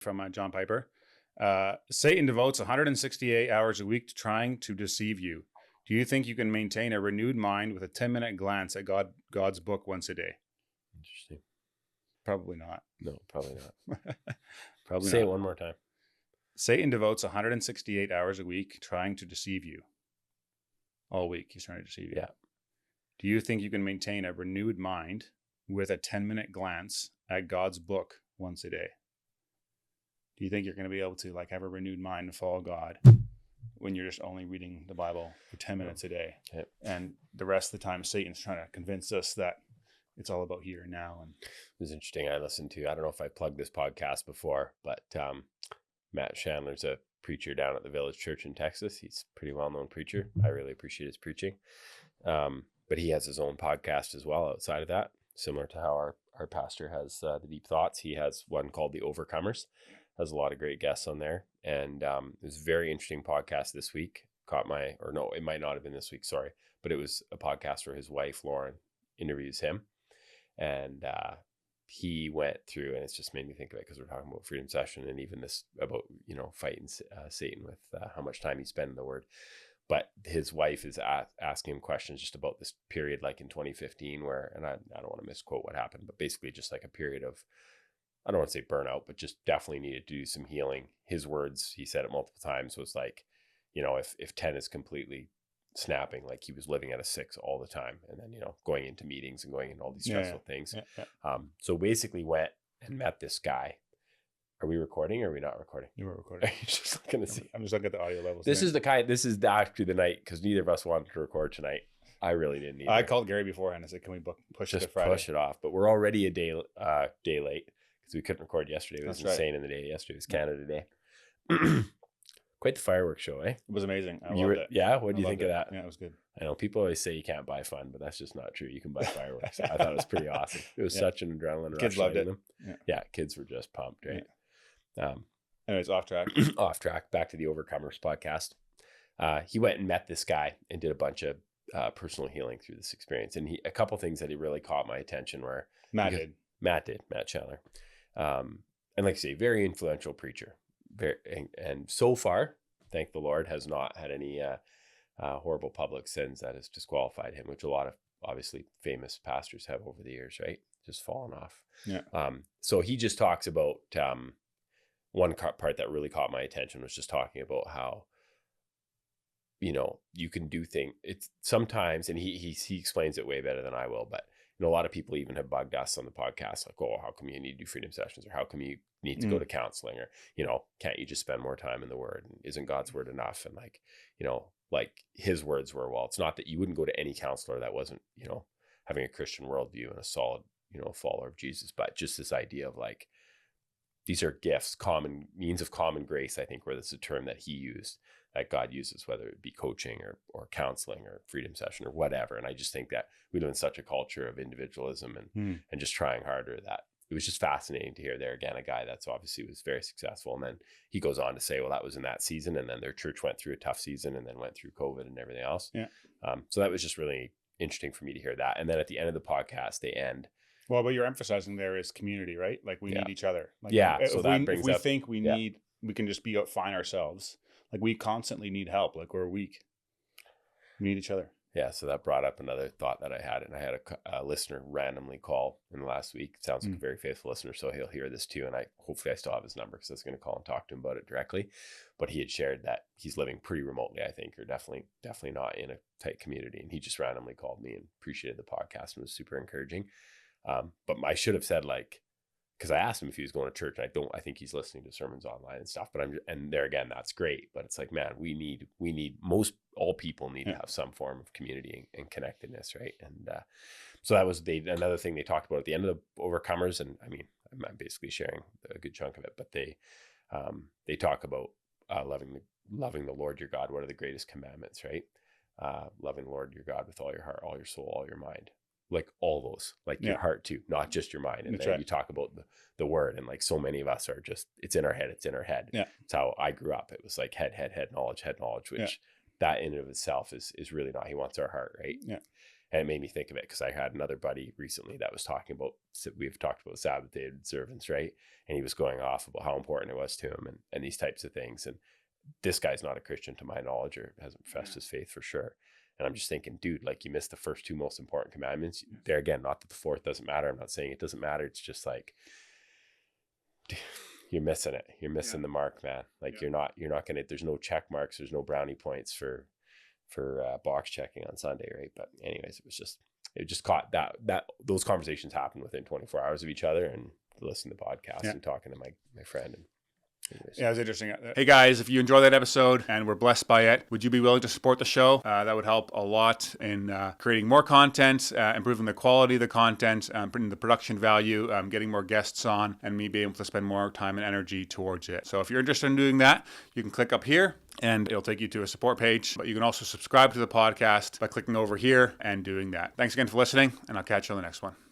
from John Piper. Satan devotes 168 hours a week to trying to deceive you. Do you think you can maintain a renewed mind with a 10-minute glance at God's book once a day? Interesting. Probably not. No, probably not. Probably Say not. it one more time. Satan devotes 168 hours a week trying to deceive you. All week he's trying to deceive you. Yeah. Do you think you can maintain a renewed mind with a 10-minute glance at God's book once a day? Do you think you're going to be able to have a renewed mind and follow God when you're just only reading the Bible for 10 minutes a day? Okay. And the rest of the time, Satan's trying to convince us that it's all about here and now. And it was interesting. I listened to, I don't know if I plugged this podcast before, but Matt Chandler's a preacher down at the Village Church in Texas. He's a pretty well-known preacher. I really appreciate his preaching. But he has his own podcast as well outside of that, similar to how our pastor has the Deep Thoughts. He has one called The Overcomers. Has a lot of great guests on there. And it was a very interesting podcast this week. It might not have been this week, sorry. But it was a podcast where his wife, Lauren, interviews him. And he went through, and it's just made me think of it because we're talking about Freedom Session and even this about, fighting Satan with how much time he spent in the Word. But his wife is asking him questions just about this period, like in 2015, where, and I don't want to misquote what happened, but basically just like a period of, I don't want to say burnout, but just definitely needed to do some healing. His words, he said it multiple times, was like, if 10 is completely snapping, like he was living at a 6 all the time. And then, going into meetings and going into all these stressful things. Yeah. So basically went and met this guy. Are we recording or are we not recording? You were recording. Are you just looking to see? I'm just looking at the audio levels. This is actually the night, because neither of us wanted to record tonight. I really didn't either. I called Gary beforehand. I said, can we push it to Friday? Push it off. But we're already a day late because we couldn't record yesterday. It was insane in the day. Yesterday was Canada Day. Quite the fireworks show, eh? It was amazing. I loved it. Yeah? What do you think of that? Yeah, it was good. I know people always say you can't buy fun, but that's just not true. You can buy fireworks. I thought it was pretty awesome. It was such an adrenaline rush. Kids loved it. Yeah, kids were just pumped, right? Yeah. Anyways, off track. Off track. Back to the Overcomers podcast. He went and met this guy and did a bunch of personal healing through this experience. And a couple things that he really caught my attention were Matt Chandler. And like I say, very influential preacher. And so far, thank the Lord, has not had any horrible public sins that has disqualified him, which a lot of obviously famous pastors have over the years, right? Just fallen off. Yeah. So he just talks about one part that really caught my attention was just talking about how, you can do things. It's sometimes, and he explains it way better than I will, but a lot of people even have bugged us on the podcast, like, oh, how come you need to do freedom sessions, or how come you need to go to counseling, or, can't you just spend more time in the Word? And isn't God's Word enough? And like his words were, well, it's not that you wouldn't go to any counselor that wasn't, having a Christian worldview and a solid, follower of Jesus, but just this idea of like, these are gifts, common means of common grace, I think, where that's a term that he used, that God uses, whether it be coaching or counseling or freedom session or whatever. And I just think that we live in such a culture of individualism and just trying harder, that it was just fascinating to hear there again, a guy that's obviously was very successful. And then he goes on to say, well, that was in that season. And then their church went through a tough season and then went through COVID and everything else. Yeah. So that was just really interesting for me to hear that. And then at the end of the podcast, they end. Well, what you're emphasizing there is community, right? Like we need each other. Like, so that brings up, we think we need, we can just be out fine ourselves. Like we constantly need help. Like we're weak. We need each other. Yeah. So that brought up another thought that I had, and I had a listener randomly call in the last week. It sounds like a very faithful listener, so he'll hear this too. And hopefully I still have his number, because I was going to call and talk to him about it directly. But he had shared that he's living pretty remotely, I think, or definitely not in a tight community. And he just randomly called me and appreciated the podcast and was super encouraging. But I should have said, like, because I asked him if he was going to church, and I think he's listening to sermons online and stuff, but and there again, that's great. But it's like, man, we need all people need to have some form of community and connectedness. Right. And, so that was another thing they talked about at the end of the Overcomers. And I mean, I'm basically sharing a good chunk of it, but they talk about, loving the Lord your God. What are the greatest commandments, right? Loving the Lord your God with all your heart, all your soul, all your mind. Like all those, like your heart too, not just your mind. And That's then right. you talk about the Word, and like so many of us are just, it's in our head. Yeah. It's how I grew up. It was like head knowledge, which that in and of itself is really not. He wants our heart, right? Yeah. And it made me think of it because I had another buddy recently that was talking about, we've talked about Sabbath day observance, right? And he was going off about how important it was to him and these types of things. And this guy's not a Christian to my knowledge, or hasn't professed his faith for sure. And I'm just thinking, dude, like, you missed the first two most important commandments. There again, not that the fourth doesn't matter. I'm not saying it doesn't matter. It's just like, you're missing it. You're missing the mark, man. Like, you're not gonna, there's no check marks, there's no brownie points for box checking on Sunday, right? But anyways, it just caught that those conversations happen within 24 hours of each other, and listening to podcasts and talking to my friend. And anyways. Yeah, it was interesting. Hey guys, if you enjoyed that episode and were blessed by it, would you be willing to support the show? That would help a lot in creating more content, improving the quality of the content, bringing the production value, getting more guests on, and me being able to spend more time and energy towards it. So if you're interested in doing that, you can click up here and it'll take you to a support page. But you can also subscribe to the podcast by clicking over here and doing that. Thanks again for listening, and I'll catch you on the next one.